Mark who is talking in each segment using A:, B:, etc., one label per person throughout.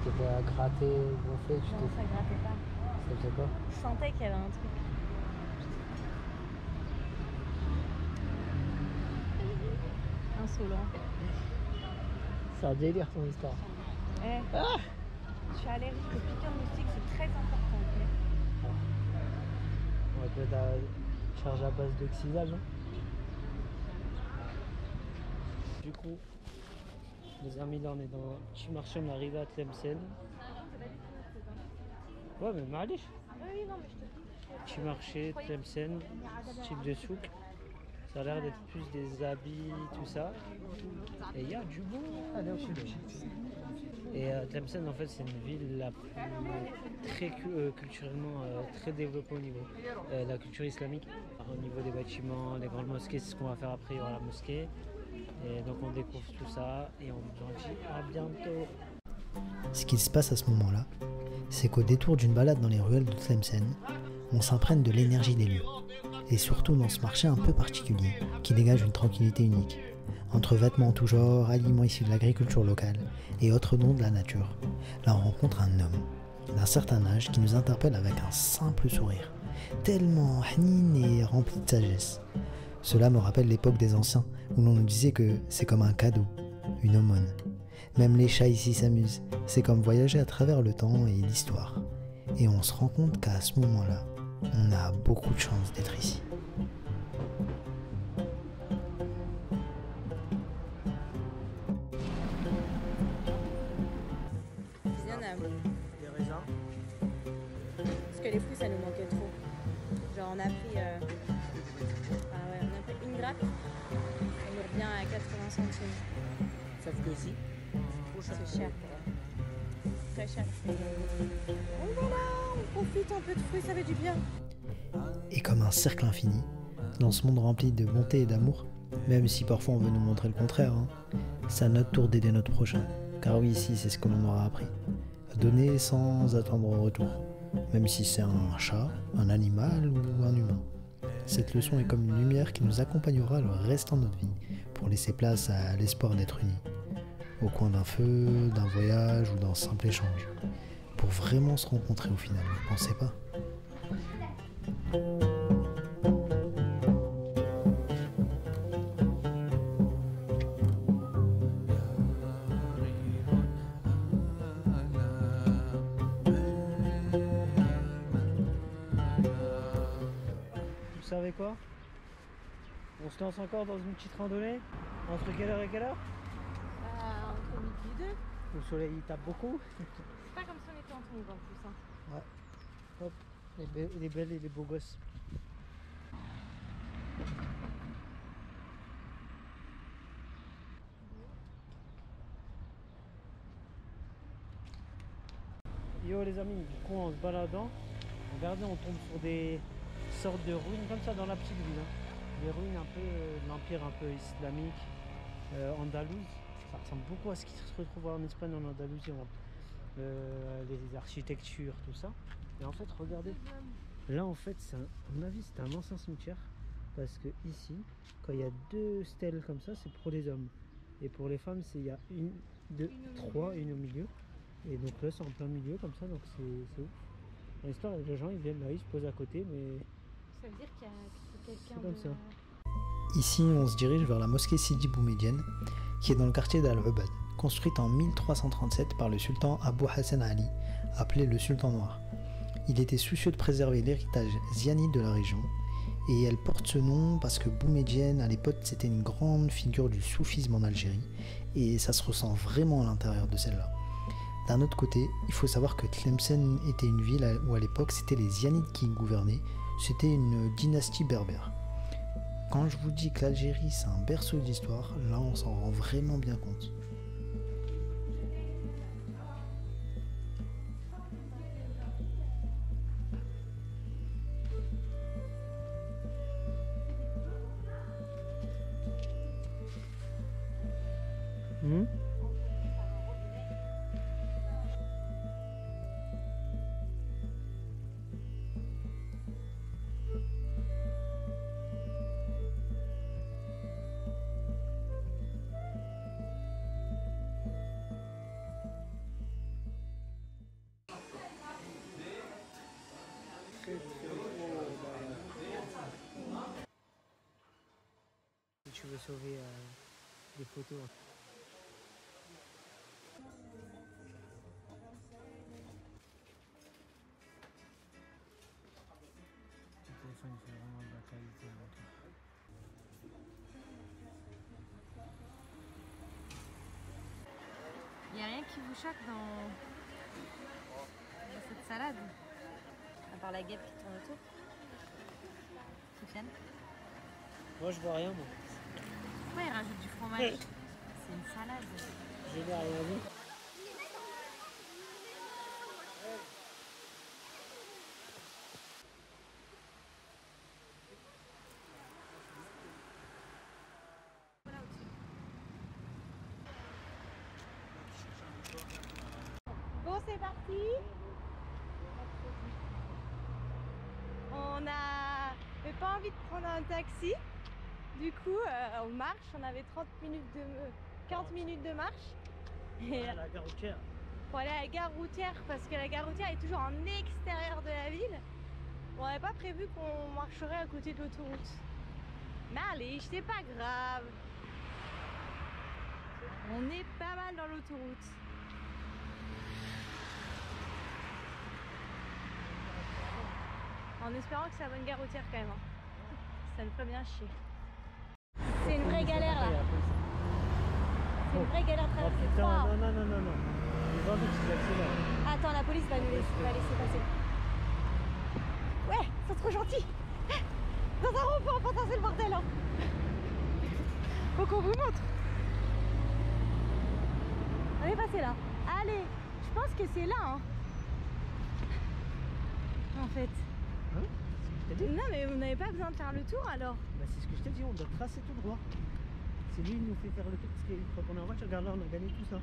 A: T'étais à gratter, gonfler,
B: Non, ça grattait pas.
A: Ça faisait quoi?
B: Je sentais qu'il y avait un truc. Insolent.
A: C'est un délire ton histoire.
B: Eh, je suis allergique aux piqûres de moustiques, c'est très important, ok?
A: On va te mettre à charge à base d'oxydage. Hein. Du coup, les amis, là on est dans petit marché, on est arrivé à Tlemcen. Ouais, mais Malish.
B: Oui, non, mais je te dis.
A: Petit marché, Tlemcen, style de souk. Ça a l'air d'être plus des habits, tout ça. Et il y a du beau. Et Tlemcen, en fait, c'est une ville très culturellement très développée au niveau de la culture islamique. Au niveau des bâtiments, les grandes mosquées, c'est ce qu'on va faire après, il y aura la mosquée. Et donc on découvre tout ça et on vous en dit à bientôt.
C: Ce qui se passe à ce moment-là, c'est qu'au détour d'une balade dans les ruelles de Tlemcen, on s'imprègne de l'énergie des lieux. Et surtout dans ce marché un peu particulier, qui dégage une tranquillité unique. Entre vêtements en tout genre, aliments issus de l'agriculture locale et autres dons de la nature, là on rencontre un homme d'un certain âge qui nous interpelle avec un simple sourire, tellement hanin et rempli de sagesse. Cela me rappelle l'époque des anciens, où l'on nous disait que c'est comme un cadeau, une aumône. Même les chats ici s'amusent, c'est comme voyager à travers le temps et l'histoire. Et on se rend compte qu'à ce moment-là, on a beaucoup de chance d'être ici.
A: Des raisins.
B: Parce que les fruits, ça nous manquait trop. Genre, on a pris, on a pris une grappe. On nous revient à 80 centimes.
A: Sauf que ici,
B: C'est cher. Très cher. Donc voilà, on profite un peu de fruits, ça fait du bien.
C: Et comme un cercle infini, dans ce monde rempli de bonté et d'amour, même si parfois on veut nous montrer le contraire, c'est à notre tour d'aider notre prochain. Car oui, ici, c'est ce que l'on aura appris. Donner sans attendre en retour. Même si c'est un chat, un animal ou un humain. Cette leçon est comme une lumière qui nous accompagnera le restant de notre vie, pour laisser place à l'espoir d'être unis. Au coin d'un feu, d'un voyage ou d'un simple échange. Pour vraiment se rencontrer au final, vous pensez pas ?
A: vous savez quoi? On se lance encore dans une petite randonnée. Entre quelle heure et quelle heure?
B: Entre midi et deux.
A: Le soleil il tape beaucoup.
B: C'est pas comme si on était en tongs en plus. Hein.
A: Ouais. Hop, les belles et les beaux gosses. Yo les amis, du coup en se baladant, regardez, on tombe sur des sortes de ruines comme ça dans la petite ville. Hein. Des ruines un peu de l'empire un peu islamique andalouse. Ça ressemble beaucoup à ce qui se retrouve en Espagne, en Andalousie, les architectures, tout ça. Et en fait, regardez, là en fait, à mon avis, c'est un ancien cimetière. Parce que ici, quand il y a deux stèles comme ça, c'est pour les hommes. Et pour les femmes, il y a une, deux, trois, une au milieu. Et donc là, c'est en plein milieu comme ça, donc c'est ouf. Dans l'histoire, les gens ils viennent là, ils se posent à côté, mais
B: Ça veut dire qu'il y a quelqu'un
A: comme ça.
C: Ici, on se dirige vers la mosquée Sidi Boumedienne, qui est dans le quartier d'Al-Ubad, construite en 1337 par le sultan Abu Hassan Ali, appelé le sultan noir. Il était soucieux de préserver l'héritage zianide de la région, et elle porte ce nom parce que Boumedienne, à l'époque, c'était une grande figure du soufisme en Algérie, et ça se ressent vraiment à l'intérieur de celle-là. D'un autre côté, il faut savoir que Tlemcen était une ville où à l'époque c'était les Zianides qui gouvernaient, c'était une dynastie berbère. Quand je vous dis que l'Algérie c'est un berceau d'histoire, là on s'en rend vraiment bien compte.
A: Hmm. Si tu veux sauver des photos. Le téléphone il fait vraiment de la qualité avant tout.
B: Il n'y a rien qui vous choque dans cette salade? À part la guêpe qui tourne autour. Sofiane?
A: Moi je vois rien moi.
B: Pourquoi il rajoute du fromage? C'est une salade.
A: Je n'ai rien vu.
B: Bon, c'est parti. On n'avait pas envie de prendre un taxi. Du coup, on marche. On avait 40 minutes de marche. Et
A: À la gare routière.
B: pour aller à la gare routière, parce que la gare routière est toujours en extérieur de la ville. On n'avait pas prévu qu'on marcherait à côté de l'autoroute. Mais allez, c'est pas grave. On est pas mal dans l'autoroute. En espérant que c'est la bonne gare routière quand même. Ça me ferait bien chier. C'est une vraie galère là. C'est une vraie galère à
A: Oh
B: traverser.
A: putain,
B: Wow.
A: non, non, non, non, non. Ils ont vu qu'ils accélèrent.
B: Attends, la police va nous laisser passer. Ouais, ils sont trop gentils. Dans un rond-point, pourtant c'est le bordel. Hein. Faut qu'on vous montre. On est passé là. Allez, je pense que c'est là. Hein. En fait.
A: Hein? C'est ce que je t'ai dit?
B: Non mais on n'avait pas besoin de faire le tour alors.
A: Bah, c'est ce que je t'ai dit, on doit tracer tout droit. C'est lui qui nous fait faire le tour parce qu'il faut qu'on est en voiture. Regarde là, on a gagné tout ça.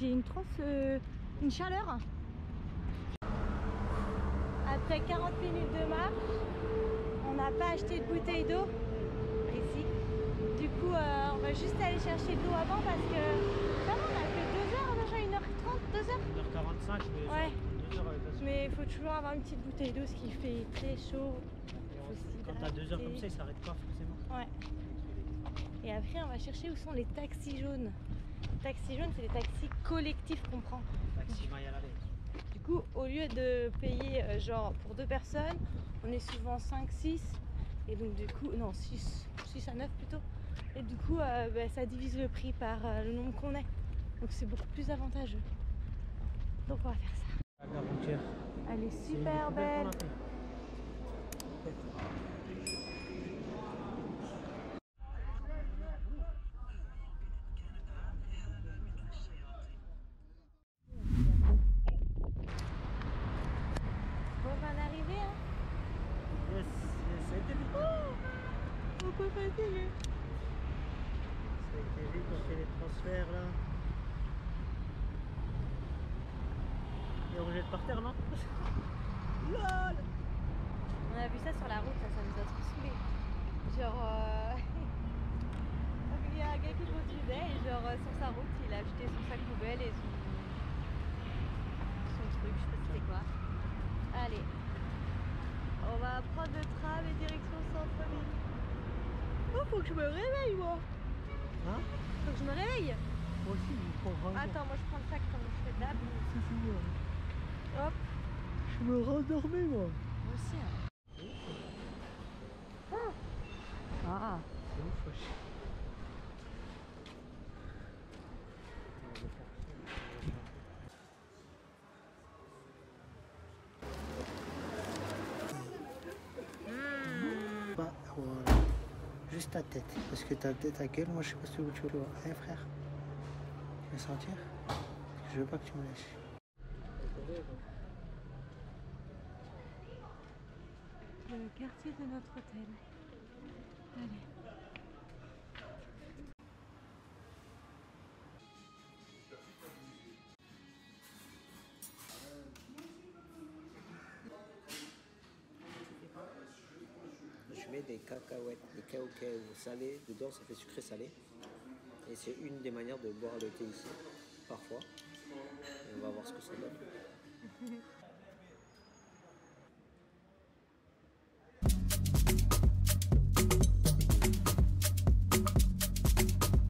B: J'ai une chaleur. Après 40 minutes de marche, on n'a pas acheté de bouteille d'eau ici. Du coup, on va juste aller chercher de l'eau avant parce que ça va, on a fait 2 heures déjà, 1h30, 2 heures.
A: 1h45, mais
B: Ouais.
A: 2 heures avec la
B: Mais il faut toujours avoir une petite bouteille d'eau, ce qui fait très chaud.
A: Quand t'as 2 heures comme ça, il s'arrête pas forcément.
B: Ouais. Et après, on va chercher où sont les taxis jaunes. Les taxis jaunes, c'est les taxis collectifs qu'on prend.
A: Taxi Maya la veille.
B: Du coup, au lieu de payer genre pour 2 personnes, on est souvent 5, 6. Et donc du coup, non, 6 à 9 plutôt. Et du coup, bah, ça divise le prix par le nombre qu'on est. Donc c'est beaucoup plus avantageux. Donc on va faire ça.
A: La gare routière.
B: Elle est
A: C'est une
B: super
A: découverte
B: belle.
A: qu'on a fait.
B: Bon, on va en arriver, hein.
A: Yes, yes, ça a été vite.
B: On peut fatiguer.
A: Ça a été vite, on fait les transferts là. Et on jette par terre, non? LOL.
B: On a vu ça sur la route, ça nous a trop saoulé. Genre, il y a un gars qui conduisait et genre sur sa route, il a acheté son sac poubelle et son truc, je sais pas c'était quoi. Allez, on va prendre le tram et direction centre-ville. Oh, faut que je me réveille moi.
A: Hein?
B: Faut que je me réveille.
A: Moi aussi, il faut vraiment.
B: Attends, moi je prends le sac comme je fais d'hab.
A: Si, si, moi.
B: Hop.
A: Je me rendormais, moi.
B: Moi aussi. Hein. Ah.
A: C'est ouf, wesh. Bah, voilà. Juste ta tête. Parce que ta gueule, moi je sais pas ce que tu veux voir. Hein, frère? Tu veux sentir? Je veux pas que tu me lâches.
B: Le quartier de notre hôtel. Allez.
D: met des cacahuètes, des caocaos salés dedans, ça fait sucré-salé. Et c'est une des manières de boire le thé ici, parfois. Et on va voir ce que ça donne.